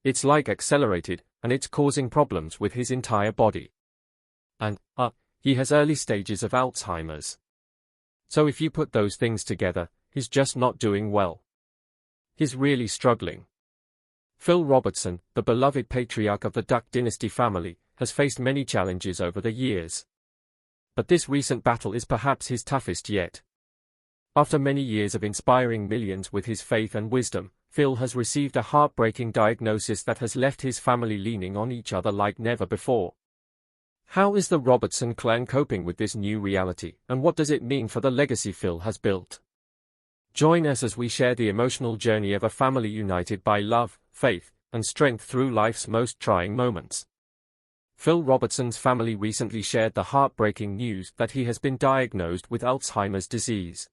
It's like accelerated, and it's causing problems with his entire body. And, he has early stages of Alzheimer's. So if you put those things together, he's just not doing well. He's really struggling. Phil Robertson, the beloved patriarch of the Duck Dynasty family, has faced many challenges over the years. But this recent battle is perhaps his toughest yet. After many years of inspiring millions with his faith and wisdom, Phil has received a heartbreaking diagnosis that has left his family leaning on each other like never before. How is the Robertson clan coping with this new reality, and what does it mean for the legacy Phil has built? Join us as we share the emotional journey of a family united by love, faith, and strength through life's most trying moments. Phil Robertson's family recently shared the heartbreaking news that he has been diagnosed with Alzheimer's disease.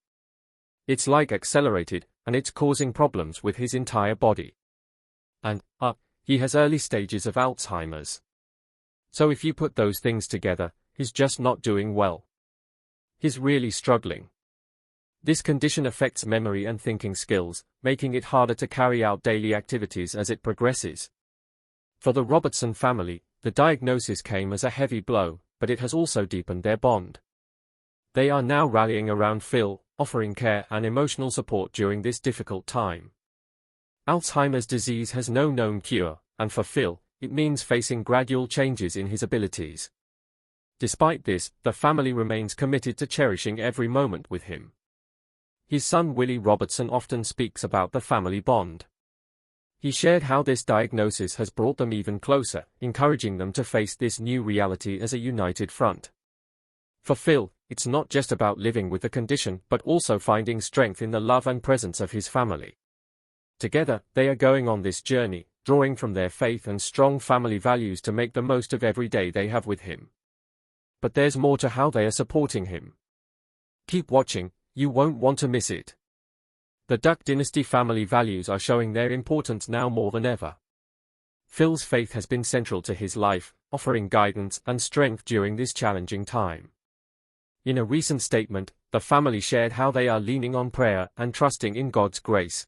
It's like accelerated, and it's causing problems with his entire body. And, he has early stages of Alzheimer's. So if you put those things together, he's just not doing well. He's really struggling. This condition affects memory and thinking skills, making it harder to carry out daily activities as it progresses. For the Robertson family, the diagnosis came as a heavy blow, but it has also deepened their bond. They are now rallying around Phil, offering care and emotional support during this difficult time. Alzheimer's disease has no known cure, and for Phil, it means facing gradual changes in his abilities. Despite this, the family remains committed to cherishing every moment with him. His son Willie Robertson often speaks about the family bond. He shared how this diagnosis has brought them even closer, encouraging them to face this new reality as a united front. For Phil, it's not just about living with the condition but also finding strength in the love and presence of his family. Together, they are going on this journey, drawing from their faith and strong family values to make the most of every day they have with him. But there's more to how they are supporting him. Keep watching, you won't want to miss it. The Duck Dynasty family values are showing their importance now more than ever. Phil's faith has been central to his life, offering guidance and strength during this challenging time. In a recent statement, the family shared how they are leaning on prayer and trusting in God's grace.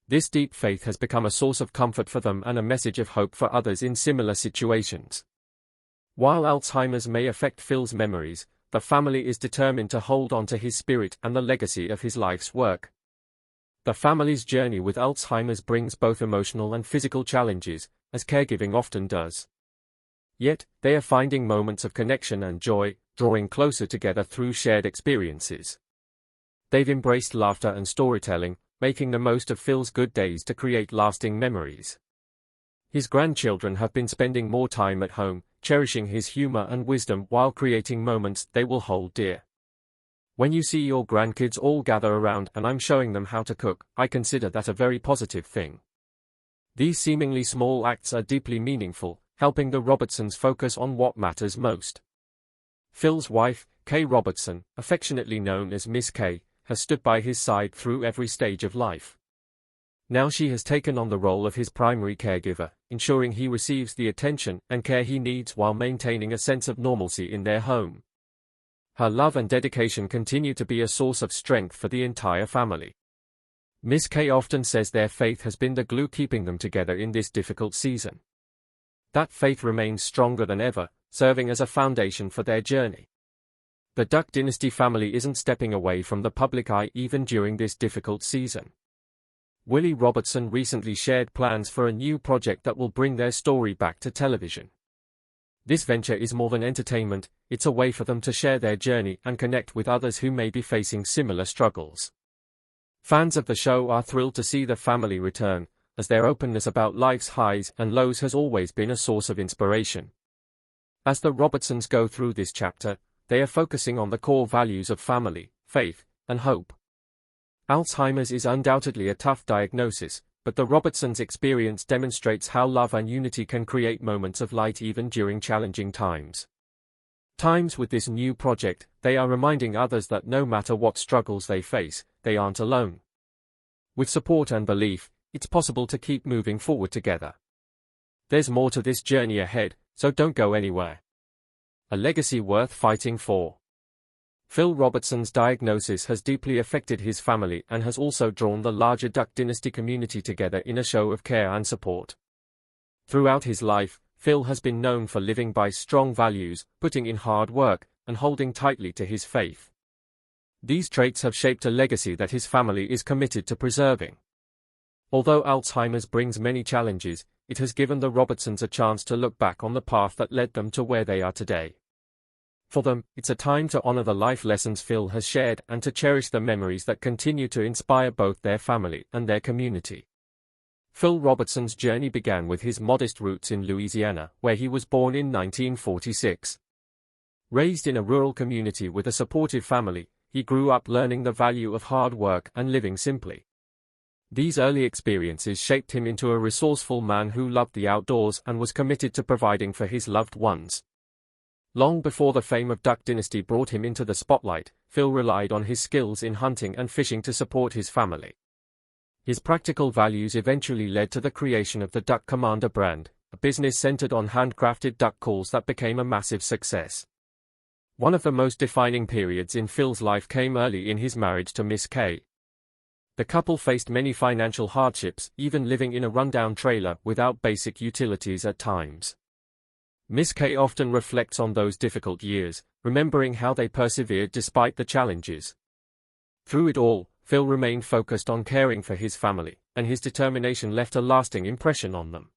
This deep faith has become a source of comfort for them and a message of hope for others in similar situations. While Alzheimer's may affect Phil's memories, the family is determined to hold on to his spirit and the legacy of his life's work. The family's journey with Alzheimer's brings both emotional and physical challenges, as caregiving often does. Yet, they are finding moments of connection and joy, drawing closer together through shared experiences. They've embraced laughter and storytelling, making the most of Phil's good days to create lasting memories. His grandchildren have been spending more time at home, cherishing his humor and wisdom while creating moments they will hold dear. When you see your grandkids all gather around and I'm showing them how to cook, I consider that a very positive thing. These seemingly small acts are deeply meaningful, helping the Robertsons focus on what matters most. Phil's wife, Kay Robertson, affectionately known as Miss Kay, has stood by his side through every stage of life. Now she has taken on the role of his primary caregiver, ensuring he receives the attention and care he needs while maintaining a sense of normalcy in their home. Her love and dedication continue to be a source of strength for the entire family. Miss Kay often says their faith has been the glue keeping them together in this difficult season. That faith remains stronger than ever, serving as a foundation for their journey. The Duck Dynasty family isn't stepping away from the public eye even during this difficult season. Willie Robertson recently shared plans for a new project that will bring their story back to television. This venture is more than entertainment, it's a way for them to share their journey and connect with others who may be facing similar struggles. Fans of the show are thrilled to see the family return, as their openness about life's highs and lows has always been a source of inspiration. As the Robertsons go through this chapter, they are focusing on the core values of family, faith, and hope. Alzheimer's is undoubtedly a tough diagnosis, but the Robertsons' experience demonstrates how love and unity can create moments of light even during challenging times. With this new project, they are reminding others that no matter what struggles they face, they aren't alone. With support and belief, it's possible to keep moving forward together. There's more to this journey ahead, so don't go anywhere. A legacy worth fighting for. Phil Robertson's diagnosis has deeply affected his family and has also drawn the larger Duck Dynasty community together in a show of care and support. Throughout his life, Phil has been known for living by strong values, putting in hard work, and holding tightly to his faith. These traits have shaped a legacy that his family is committed to preserving. Although Alzheimer's brings many challenges, it has given the Robertsons a chance to look back on the path that led them to where they are today. For them, it's a time to honor the life lessons Phil has shared and to cherish the memories that continue to inspire both their family and their community. Phil Robertson's journey began with his modest roots in Louisiana, where he was born in 1946. Raised in a rural community with a supportive family, he grew up learning the value of hard work and living simply. These early experiences shaped him into a resourceful man who loved the outdoors and was committed to providing for his loved ones. Long before the fame of Duck Dynasty brought him into the spotlight, Phil relied on his skills in hunting and fishing to support his family. His practical values eventually led to the creation of the Duck Commander brand, a business centered on handcrafted duck calls that became a massive success. One of the most defining periods in Phil's life came early in his marriage to Miss Kay. The couple faced many financial hardships, even living in a rundown trailer without basic utilities at times. Miss Kay often reflects on those difficult years, remembering how they persevered despite the challenges. Through it all, Phil remained focused on caring for his family, and his determination left a lasting impression on them.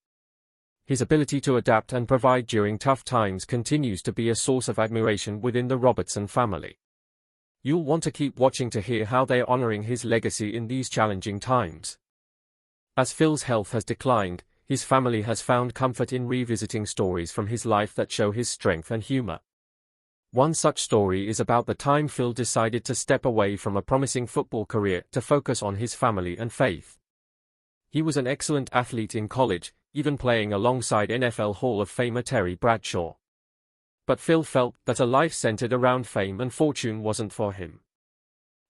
His ability to adapt and provide during tough times continues to be a source of admiration within the Robertson family. You'll want to keep watching to hear how they are honoring his legacy in these challenging times. As Phil's health has declined, his family has found comfort in revisiting stories from his life that show his strength and humor. One such story is about the time Phil decided to step away from a promising football career to focus on his family and faith. He was an excellent athlete in college, even playing alongside NFL Hall of Famer Terry Bradshaw. But Phil felt that a life centered around fame and fortune wasn't for him.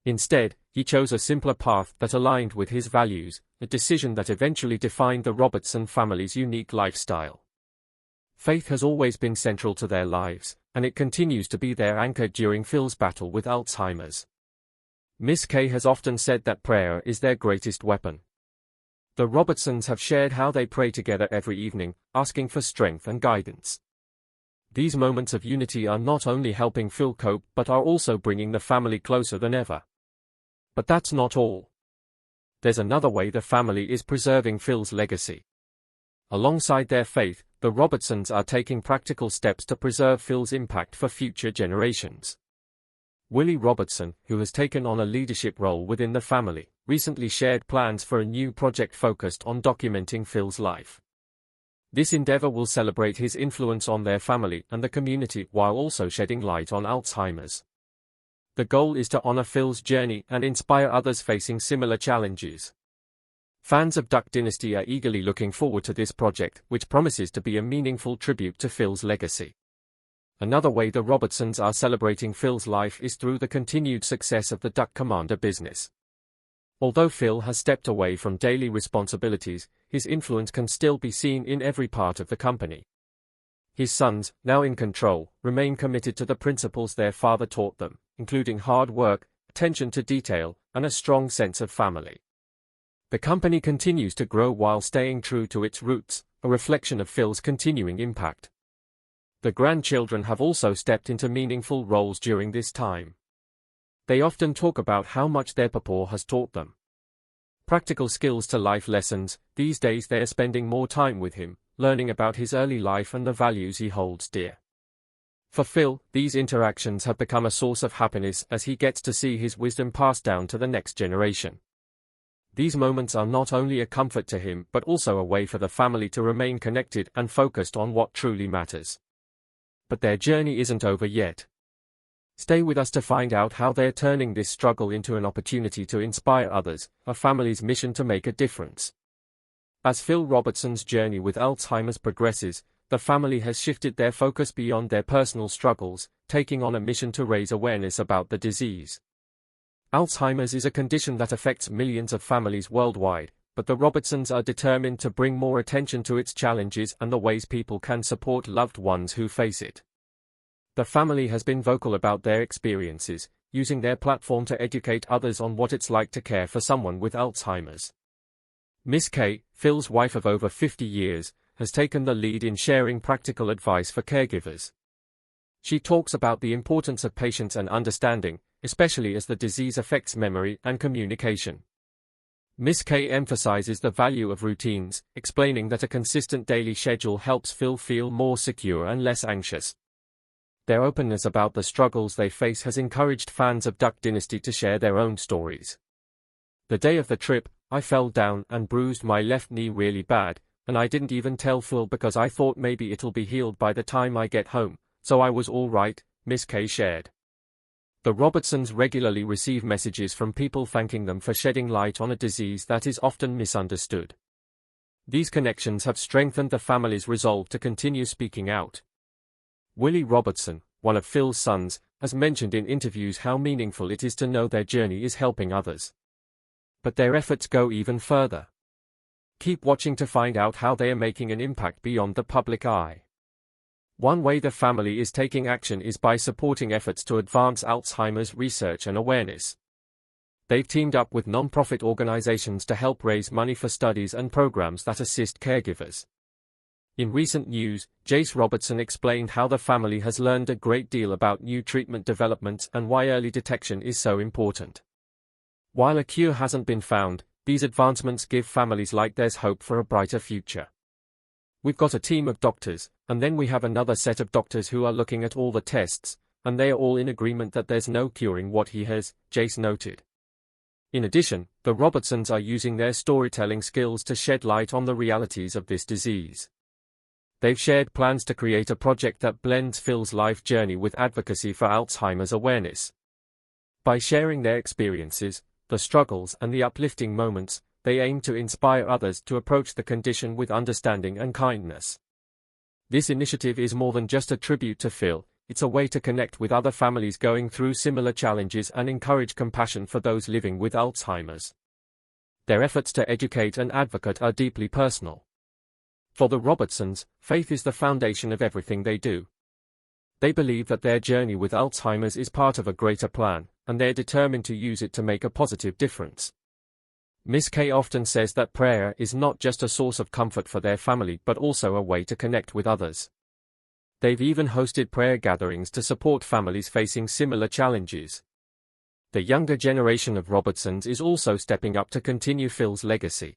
Instead, he chose a simpler path that aligned with his values, a decision that eventually defined the Robertson family's unique lifestyle. Faith has always been central to their lives, and it continues to be their anchor during Phil's battle with Alzheimer's. Miss Kay has often said that prayer is their greatest weapon. The Robertsons have shared how they pray together every evening, asking for strength and guidance. These moments of unity are not only helping Phil cope but are also bringing the family closer than ever. But that's not all. There's another way the family is preserving Phil's legacy. Alongside their faith, the Robertsons are taking practical steps to preserve Phil's impact for future generations. Willie Robertson, who has taken on a leadership role within the family, recently shared plans for a new project focused on documenting Phil's life. This endeavor will celebrate his influence on their family and the community while also shedding light on Alzheimer's. The goal is to honor Phil's journey and inspire others facing similar challenges. Fans of Duck Dynasty are eagerly looking forward to this project, which promises to be a meaningful tribute to Phil's legacy. Another way the Robertsons are celebrating Phil's life is through the continued success of the Duck Commander business. Although Phil has stepped away from daily responsibilities, his influence can still be seen in every part of the company. His sons, now in control, remain committed to the principles their father taught them, including hard work, attention to detail, and a strong sense of family. The company continues to grow while staying true to its roots, a reflection of Phil's continuing impact. The grandchildren have also stepped into meaningful roles during this time. They often talk about how much their papa has taught them. Practical skills to life lessons, these days they are spending more time with him, learning about his early life and the values he holds dear. For Phil, these interactions have become a source of happiness as he gets to see his wisdom passed down to the next generation. These moments are not only a comfort to him but also a way for the family to remain connected and focused on what truly matters. But their journey isn't over yet. Stay with us to find out how they're turning this struggle into an opportunity to inspire others, a family's mission to make a difference. As Phil Robertson's journey with Alzheimer's progresses, the family has shifted their focus beyond their personal struggles, taking on a mission to raise awareness about the disease. Alzheimer's is a condition that affects millions of families worldwide, but the Robertsons are determined to bring more attention to its challenges and the ways people can support loved ones who face it. The family has been vocal about their experiences, using their platform to educate others on what it's like to care for someone with Alzheimer's. Miss Kay, Phil's wife of over 50 years, has taken the lead in sharing practical advice for caregivers. She talks about the importance of patience and understanding, especially as the disease affects memory and communication. Ms. K emphasizes the value of routines, explaining that a consistent daily schedule helps Phil feel more secure and less anxious. Their openness about the struggles they face has encouraged fans of Duck Dynasty to share their own stories. The day of the trip, I fell down and bruised my left knee really bad, and I didn't even tell Phil because I thought maybe it'll be healed by the time I get home, so I was all right, Ms. K shared. The Robertsons regularly receive messages from people thanking them for shedding light on a disease that is often misunderstood. These connections have strengthened the family's resolve to continue speaking out. Willie Robertson, one of Phil's sons, has mentioned in interviews how meaningful it is to know their journey is helping others. But their efforts go even further. Keep watching to find out how they are making an impact beyond the public eye. One way the family is taking action is by supporting efforts to advance Alzheimer's research and awareness. They've teamed up with non-profit organizations to help raise money for studies and programs that assist caregivers. In recent news, Jace Robertson explained how the family has learned a great deal about new treatment developments and why early detection is so important. While a cure hasn't been found, these advancements give families like theirs hope for a brighter future. We've got a team of doctors, and then we have another set of doctors who are looking at all the tests, and they are all in agreement that there's no curing what he has, Jace noted. In addition, the Robertsons are using their storytelling skills to shed light on the realities of this disease. They've shared plans to create a project that blends Phil's life journey with advocacy for Alzheimer's awareness. By sharing their experiences, the struggles and the uplifting moments, they aim to inspire others to approach the condition with understanding and kindness. This initiative is more than just a tribute to Phil, it's a way to connect with other families going through similar challenges and encourage compassion for those living with Alzheimer's. Their efforts to educate and advocate are deeply personal. For the Robertsons, faith is the foundation of everything they do. They believe that their journey with Alzheimer's is part of a greater plan, and they're determined to use it to make a positive difference. Ms. K often says that prayer is not just a source of comfort for their family but also a way to connect with others. They've even hosted prayer gatherings to support families facing similar challenges. The younger generation of Robertsons is also stepping up to continue Phil's legacy.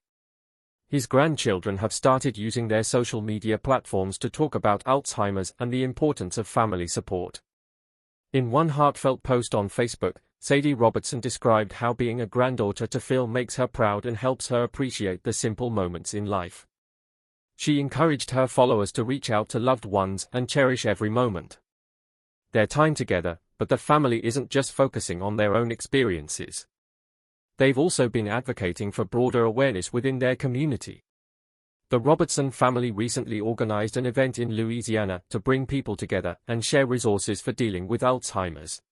His grandchildren have started using their social media platforms to talk about Alzheimer's and the importance of family support. In one heartfelt post on Facebook, Sadie Robertson described how being a granddaughter to Phil makes her proud and helps her appreciate the simple moments in life. She encouraged her followers to reach out to loved ones and cherish every moment. Their time together, but the family isn't just focusing on their own experiences. They've also been advocating for broader awareness within their community. The Robertson family recently organized an event in Louisiana to bring people together and share resources for dealing with Alzheimer's.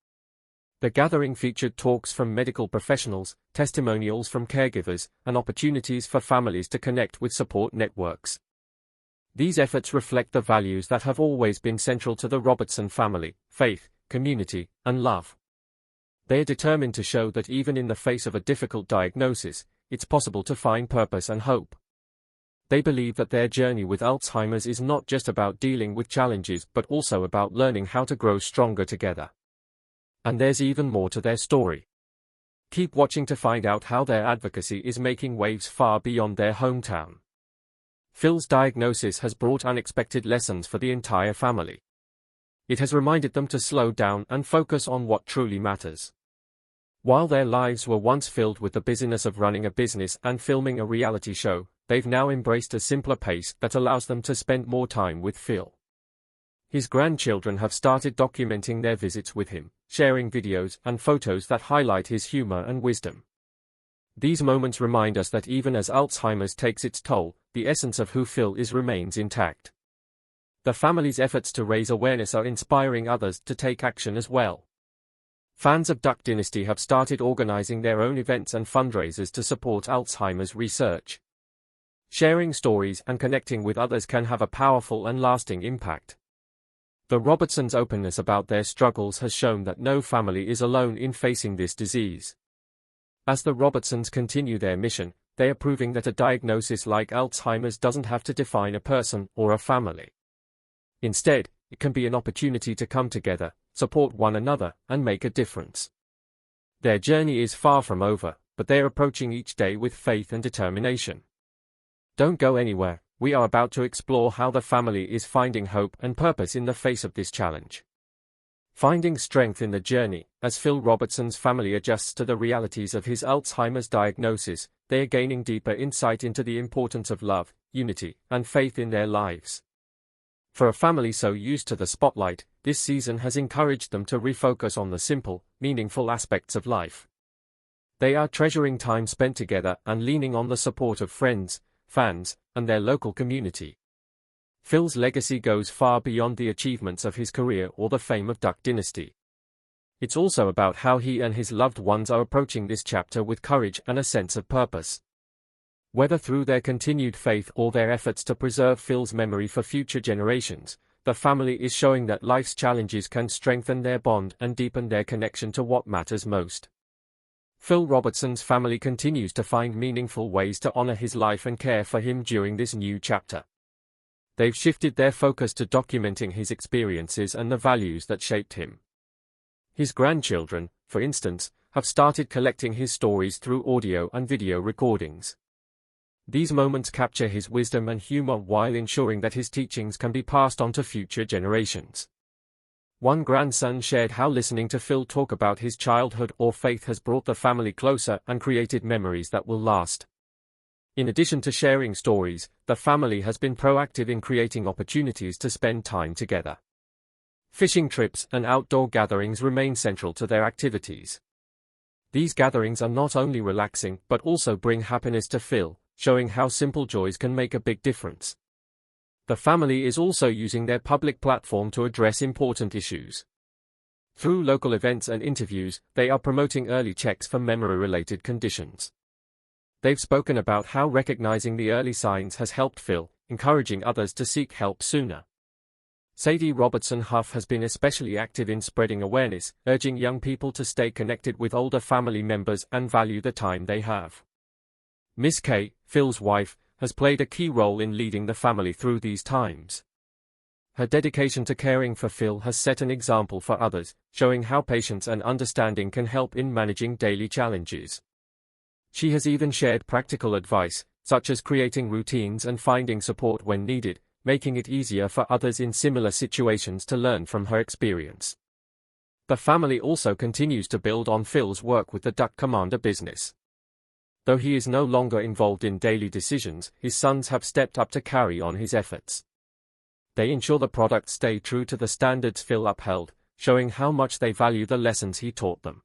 The gathering featured talks from medical professionals, testimonials from caregivers, and opportunities for families to connect with support networks. These efforts reflect the values that have always been central to the Robertson family: faith, community, and love. They are determined to show that even in the face of a difficult diagnosis, it's possible to find purpose and hope. They believe that their journey with Alzheimer's is not just about dealing with challenges but also about learning how to grow stronger together. And there's even more to their story. Keep watching to find out how their advocacy is making waves far beyond their hometown. Phil's diagnosis has brought unexpected lessons for the entire family. It has reminded them to slow down and focus on what truly matters. While their lives were once filled with the busyness of running a business and filming a reality show, they've now embraced a simpler pace that allows them to spend more time with Phil. His grandchildren have started documenting their visits with him, sharing videos and photos that highlight his humor and wisdom. These moments remind us that even as Alzheimer's takes its toll, the essence of who Phil is remains intact. The family's efforts to raise awareness are inspiring others to take action as well. Fans of Duck Dynasty have started organizing their own events and fundraisers to support Alzheimer's research. Sharing stories and connecting with others can have a powerful and lasting impact. The Robertsons' openness about their struggles has shown that no family is alone in facing this disease. As the Robertsons continue their mission, they are proving that a diagnosis like Alzheimer's doesn't have to define a person or a family. Instead, it can be an opportunity to come together, support one another, and make a difference. Their journey is far from over, but they are approaching each day with faith and determination. Don't go anywhere, we are about to explore how the family is finding hope and purpose in the face of this challenge. Finding strength in the journey, as Phil Robertson's family adjusts to the realities of his Alzheimer's diagnosis, they are gaining deeper insight into the importance of love, unity, and faith in their lives. For a family so used to the spotlight, this season has encouraged them to refocus on the simple, meaningful aspects of life. They are treasuring time spent together and leaning on the support of friends, fans, and their local community. Phil's legacy goes far beyond the achievements of his career or the fame of Dynasty. It's also about how he and his loved ones are approaching this chapter with courage and a sense of purpose. Whether through their continued faith or their efforts to preserve Phil's memory for future generations, the family is showing that life's challenges can strengthen their bond and deepen their connection to what matters most. Phil Robertson's family continues to find meaningful ways to honor his life and care for him during this new chapter. They've shifted their focus to documenting his experiences and the values that shaped him. His grandchildren, for instance, have started collecting his stories through audio and video recordings. These moments capture his wisdom and humor while ensuring that his teachings can be passed on to future generations. One grandson shared how listening to Phil talk about his childhood or faith has brought the family closer and created memories that will last. In addition to sharing stories, the family has been proactive in creating opportunities to spend time together. Fishing trips and outdoor gatherings remain central to their activities. These gatherings are not only relaxing but also bring happiness to Phil, showing how simple joys can make a big difference. The family is also using their public platform to address important issues. Through local events and interviews, they are promoting early checks for memory-related conditions. They've spoken about how recognizing the early signs has helped Phil, encouraging others to seek help sooner. Sadie Robertson Huff has been especially active in spreading awareness, urging young people to stay connected with older family members and value the time they have. Miss Kay, Phil's wife, has played a key role in leading the family through these times. Her dedication to caring for Phil has set an example for others, showing how patience and understanding can help in managing daily challenges. She has even shared practical advice, such as creating routines and finding support when needed, making it easier for others in similar situations to learn from her experience. The family also continues to build on Phil's work with the Duck Commander business. Though he is no longer involved in daily decisions, his sons have stepped up to carry on his efforts. They ensure the products stay true to the standards Phil upheld, showing how much they value the lessons he taught them.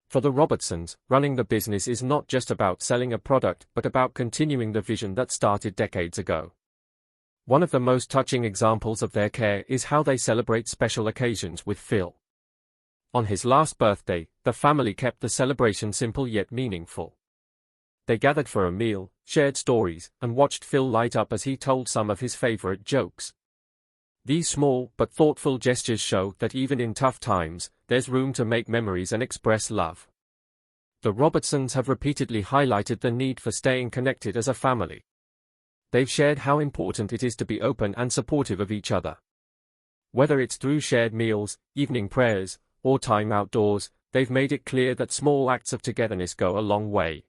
For the Robertsons, running the business is not just about selling a product but about continuing the vision that started decades ago. One of the most touching examples of their care is how they celebrate special occasions with Phil. On his last birthday, the family kept the celebration simple yet meaningful. They gathered for a meal, shared stories, and watched Phil light up as he told some of his favorite jokes. These small but thoughtful gestures show that even in tough times, there's room to make memories and express love. The Robertsons have repeatedly highlighted the need for staying connected as a family. They've shared how important it is to be open and supportive of each other. Whether it's through shared meals, evening prayers, or time outdoors, they've made it clear that small acts of togetherness go a long way.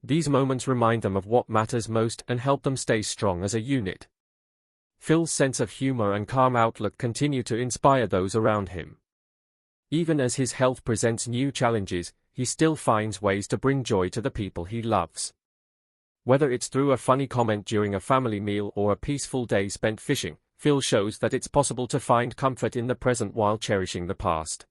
These moments remind them of what matters most and help them stay strong as a unit. Phil's sense of humor and calm outlook continue to inspire those around him. Even as his health presents new challenges, he still finds ways to bring joy to the people he loves. Whether it's through a funny comment during a family meal or a peaceful day spent fishing, Phil shows that it's possible to find comfort in the present while cherishing the past.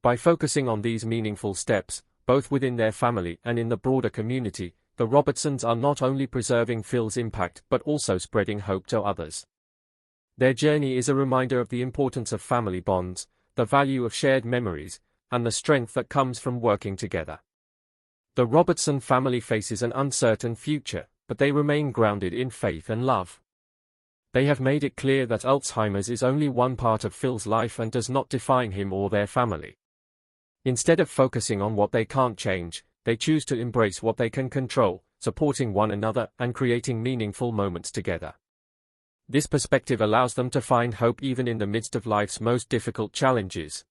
By focusing on these meaningful steps, both within their family and in the broader community, the Robertsons are not only preserving Phil's impact but also spreading hope to others. Their journey is a reminder of the importance of family bonds, the value of shared memories, and the strength that comes from working together. The Robertson family faces an uncertain future, but they remain grounded in faith and love. They have made it clear that Alzheimer's is only one part of Phil's life and does not define him or their family. Instead of focusing on what they can't change, they choose to embrace what they can control, supporting one another and creating meaningful moments together. This perspective allows them to find hope even in the midst of life's most difficult challenges.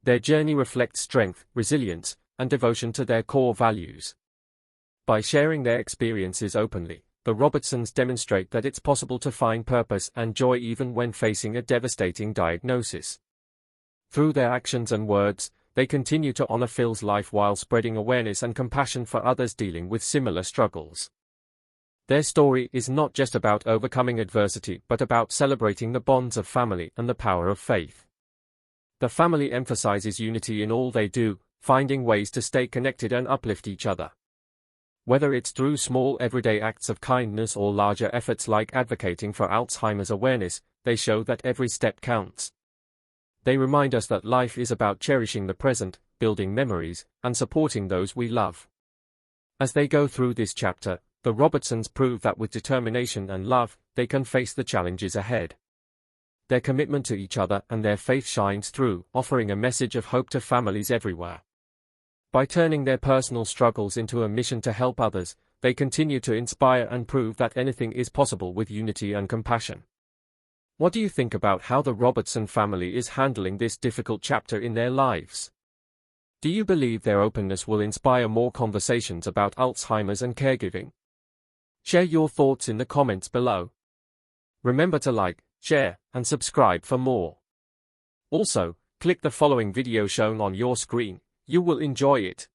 Their journey reflects strength, resilience, and devotion to their core values. By sharing their experiences openly, the Robertsons demonstrate that it's possible to find purpose and joy even when facing a devastating diagnosis. Through their actions and words, they continue to honor Phil's life while spreading awareness and compassion for others dealing with similar struggles. Their story is not just about overcoming adversity but about celebrating the bonds of family and the power of faith. The family emphasizes unity in all they do, finding ways to stay connected and uplift each other. Whether it's through small everyday acts of kindness or larger efforts like advocating for Alzheimer's awareness, they show that every step counts. They remind us that life is about cherishing the present, building memories, and supporting those we love. As they go through this chapter, the Robertsons prove that with determination and love, they can face the challenges ahead. Their commitment to each other and their faith shines through, offering a message of hope to families everywhere. By turning their personal struggles into a mission to help others, they continue to inspire and prove that anything is possible with unity and compassion. What do you think about how the Robertson family is handling this difficult chapter in their lives? Do you believe their openness will inspire more conversations about Alzheimer's and caregiving? Share your thoughts in the comments below. Remember to like, share, and subscribe for more. Also, click the following video shown on your screen. You will enjoy it.